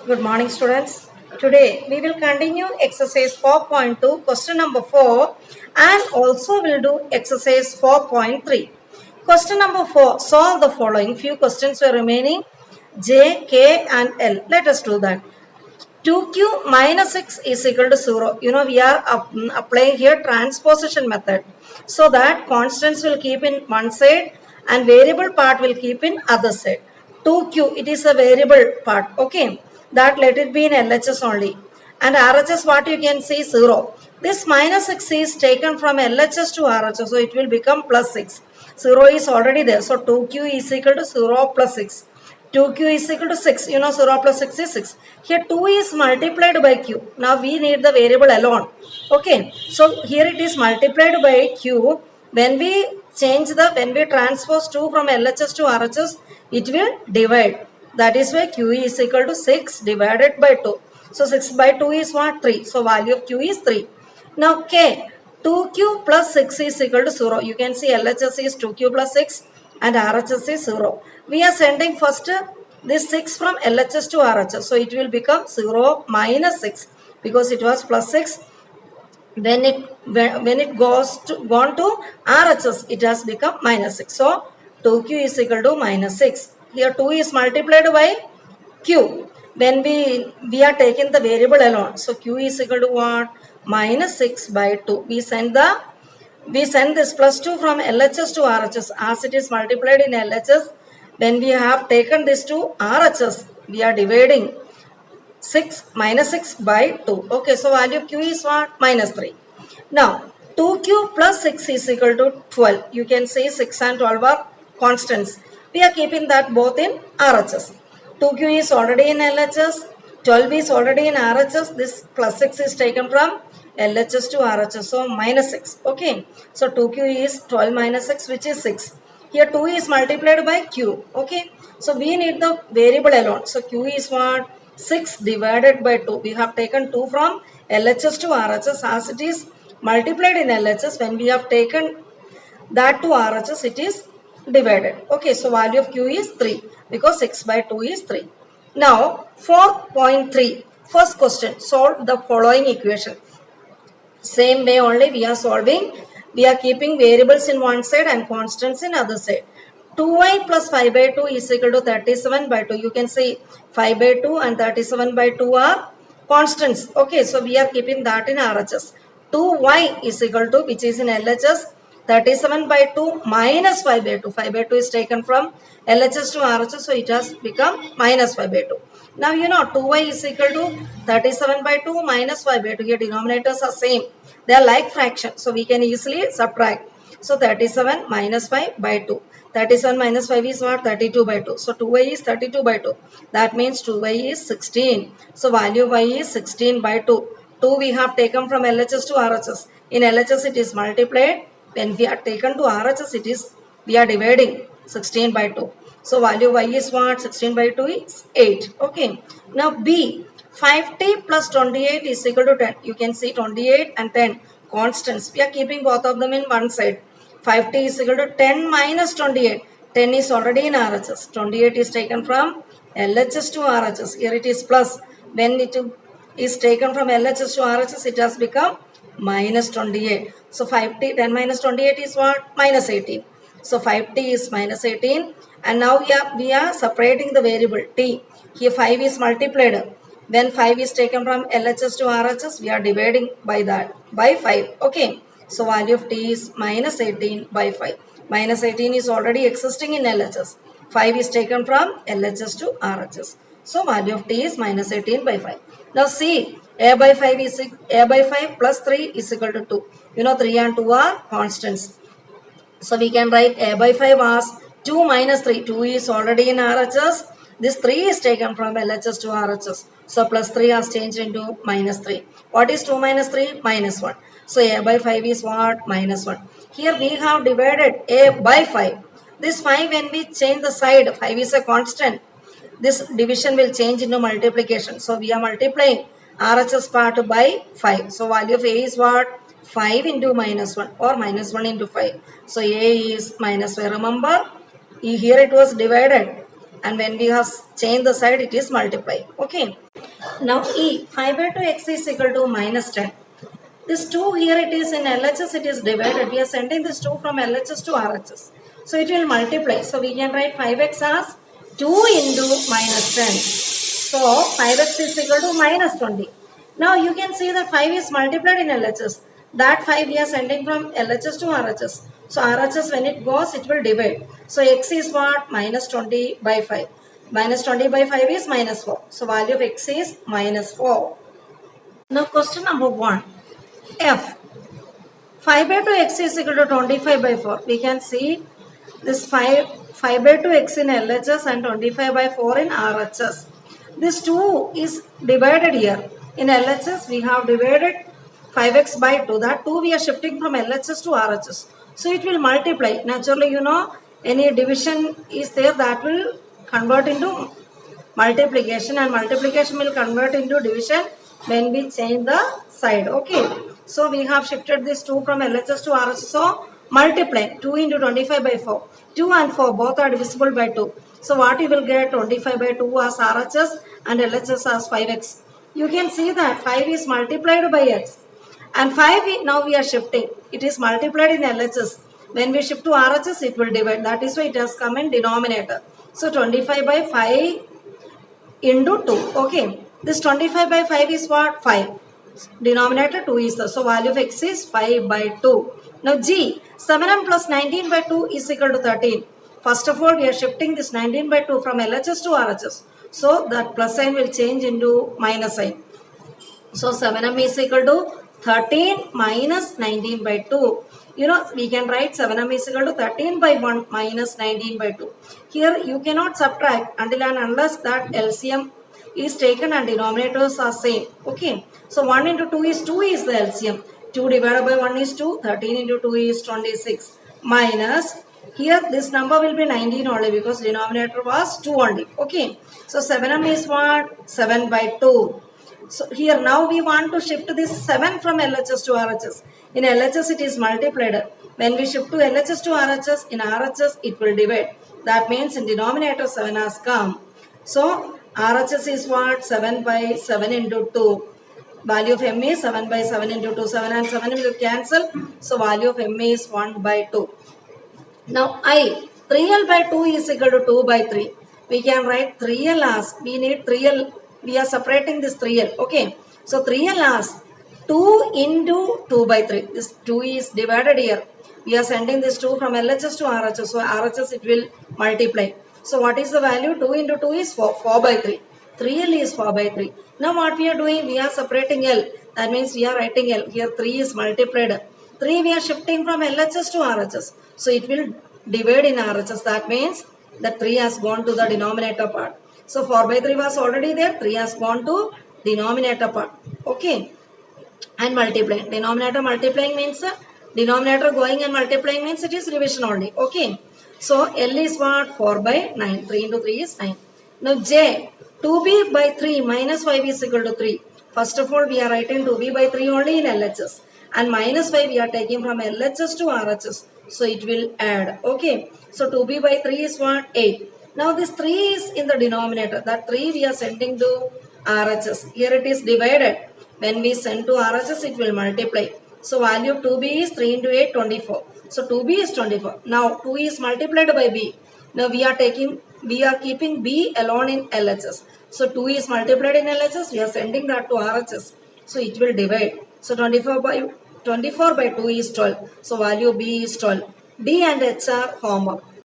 Good morning, students. Today we will continue exercise 4.2, question number 4, and also we'll do exercise 4.3. Question number 4, solve the following. Few questions were remaining, J, K, and L. Let us do that. 2q minus 6 is equal to 0. You know, we are applying here transposition method. So that constants will keep in one side and variable part will keep in other side. 2q, it is a variable part. Okay, that let it be in LHS only. And RHS, what you can see, 0. This minus 6 is taken from LHS to RHS. So it will become plus 6. 0 is already there. So 2q is equal to 0 plus 6. 2q is equal to 6. You know 0 plus 6 is 6. Here 2 is multiplied by q. Now we need the variable alone. Okay. So here it is multiplied by q. When we transpose 2 from LHS to RHS, it will divide. That is why q is equal to 6 divided by 2. So 6 by 2 is what? 3. So value of q is 3. Now k. 2q plus 6 is equal to 0. You can see LHS is 2q plus 6 and RHS is 0. We are sending first this 6 from LHS to RHS. So it will become 0 minus 6 because it was plus 6. When it gone to RHS, it has become minus 6. So 2q is equal to minus 6. Here 2 is multiplied by q. When we are taking the variable alone. So q is equal to what? Minus 6 by 2. We send this plus 2 from LHS to RHS as it is multiplied in LHS. When we have taken this to RHS, we are dividing 6 minus 6 by 2. Okay, so value of q is what? Minus 3. Now, 2q plus 6 is equal to 12. You can say 6 and 12 are constants. We are keeping that both in RHS. 2q is already in LHS. 12 is already in RHS. This plus 6 is taken from LHS to RHS. So, minus 6. Okay. So, 2q is 12 minus 6, which is 6. Here 2 is multiplied by q. Okay. So, we need the variable alone. So, q is what? 6 divided by 2. We have taken 2 from LHS to RHS as it is multiplied in LHS. When we have taken that to RHS, it is divided. Okay, so value of q is 3 because 6 by 2 is 3. Now, 4.3. First question, solve the following equation. Same way only we are solving. We are keeping variables in one side and constants in other side. 2y plus 5 by 2 is equal to 37 by 2. You can say 5 by 2 and 37 by 2 are constants. Okay, so we are keeping that in RHS. 2y is equal to, which is in LHS, 37 by 2 minus 5 by 2. 5 by 2 is taken from LHS to RHS, so it has become minus 5 by 2. Now you know 2y is equal to 37 by 2 minus 5 by 2. Here denominators are same. They are like fractions, so we can easily subtract. So 37 minus 5 by 2. 37 minus 5 is what? 32 by 2. So 2y is 32 by 2. That means 2y is 16. So value of y is 16 by 2. 2 we have taken from LHS to RHS. In LHS it is multiplied. When we are taken to RHS, we are dividing 16 by 2. So value y is what? 16 by 2 is 8. Okay. Now B. 5t plus 28 is equal to 10. You can see 28 and 10 constants. We are keeping both of them in one side. 5t is equal to 10 minus 28. 10 is already in RHS. 28 is taken from LHS to RHS. Here it is plus. When it is taken from LHS to RHS, it has become minus 28. So 5t, 10 minus 28 is what? Minus 18. So 5t is minus 18. And now we are separating the variable t. Here 5 is multiplied. When 5 is taken from LHS to RHS, we are dividing by that, by 5. Okay. So value of t is minus 18 by 5. Minus 18 is already existing in LHS. 5 is taken from LHS to RHS. So value of t is minus 18 by 5. Now see, a by 5 plus 3 is equal to 2. You know 3 and 2 are constants. So we can write a by 5 as 2 minus 3. 2 is already in RHS. This 3 is taken from LHS to RHS. So plus 3 has changed into minus 3. What is 2 minus 3? Minus 1. So a by 5 is what? Minus 1. Here we have divided a by 5. This 5, when we change the side, 5 is a constant. This division will change into multiplication. So we are multiplying RHS part by 5. So value of a is what? 5 into minus 1 or minus 1 into 5. So a is minus 5. Remember, here it was divided. And when we have changed the side, it is multiplied. Okay. Now E, 5 by 2 x is equal to minus 10. This 2 here it is in LHS, it is divided. We are sending this 2 from LHS to RHS. So it will multiply. So we can write 5x as 2 into minus 10. So 5x is equal to minus 20. Now you can see that 5 is multiplied in LHS. That 5 we are sending from LHS to RHS. So RHS when it goes, it will divide. So x is what? Minus 20 by 5. Minus 20 by 5 is minus 4. So value of x is minus 4. Now question number 1. F. 5 by 2 x is equal to 25 by 4. We can see this 5 by 2 x in LHS and 25 by 4 in RHS. This 2 is divided here. In LHS we have divided 5x by 2. That 2 we are shifting from LHS to RHS. So it will multiply. Naturally, you know, any division is there, that will convert into multiplication, and multiplication will convert into division when we change the side. Okay. So we have shifted this 2 from LHS to RHS. So multiply 2 into 25 by 4. 2 and 4 both are divisible by 2. So what you will get? 25 by 2 as RHS and LHS as 5x. You can see that 5 is multiplied by x. And 5 now we are shifting. It is multiplied in LHS. When we shift to RHS, it will divide. That is why it has come in denominator. So 25 by 5 into 2. Okay. This 25 by 5 is what? 5. Denominator 2 is the. So value of x is 5 by 2. Now G. 7m plus 19 by 2 is equal to 13. First of all, we are shifting this 19 by 2 from LHS to RHS. So that plus sign will change into minus sign. So 7m is equal to 13 minus 19 by 2. You know, we can write 7m is equal to 13 by 1 minus 19 by 2. Here you cannot subtract until and unless that LCM is taken and denominators are same. Okay. So 1 into 2 is the LCM. 2 divided by 1 is 2. 13 into 2 is 26. Minus, here this number will be 19 only because denominator was 2 only. Okay. So 7m is what? 7 by 2. So here now we want to shift this 7 from LHS to RHS. In LHS it is multiplied. When we shift to LHS to RHS, in RHS it will divide. That means in denominator 7 has come. So RHS is what? 7 by 7 into 2. Value of m is 7 by 7 into 2. 7 and 7 will cancel. So value of m is 1 by 2. Now I, 3l by 2 is equal to 2 by 3. We can write 3l as, we need 3l. We are separating this 3l. Okay. So 3l as 2 into 2 by 3. This 2 is divided here. We are sending this 2 from LHS to RHS. So RHS it will multiply. So what is the value? 2 into 2 is 4. 4 by 3. 3l is 4 by 3. Now what we are doing? We are separating L. That means we are writing L. Here 3 is multiplied. 3 we are shifting from LHS to RHS. So it will divide in RHS. That means that 3 has gone to the denominator part. So 4 by 3 was already there. 3 has gone to denominator part. Okay. And multiplying. Denominator multiplying means denominator going and multiplying means it is division only. Okay. So L is what? 4 by 9. 3 into 3 is 9. Now J. 2b by 3 minus 5 is equal to 3. First of all, we are writing 2b by 3 only in LHS. And minus 5 we are taking from LHS to RHS. So it will add. Okay. So 2b by 3 is what? 8. Now this 3 is in the denominator. That 3 we are sending to RHS. Here it is divided. When we send to RHS, it will multiply. So value of 2b is 3 into 8, 24. So 2b is 24. Now 2 is multiplied by b. Now we are keeping b alone in LHS. So 2 is multiplied in LHS. We are sending that to RHS. So it will divide. So 24 by 2 is 12. So value b is 12. D and H are homework.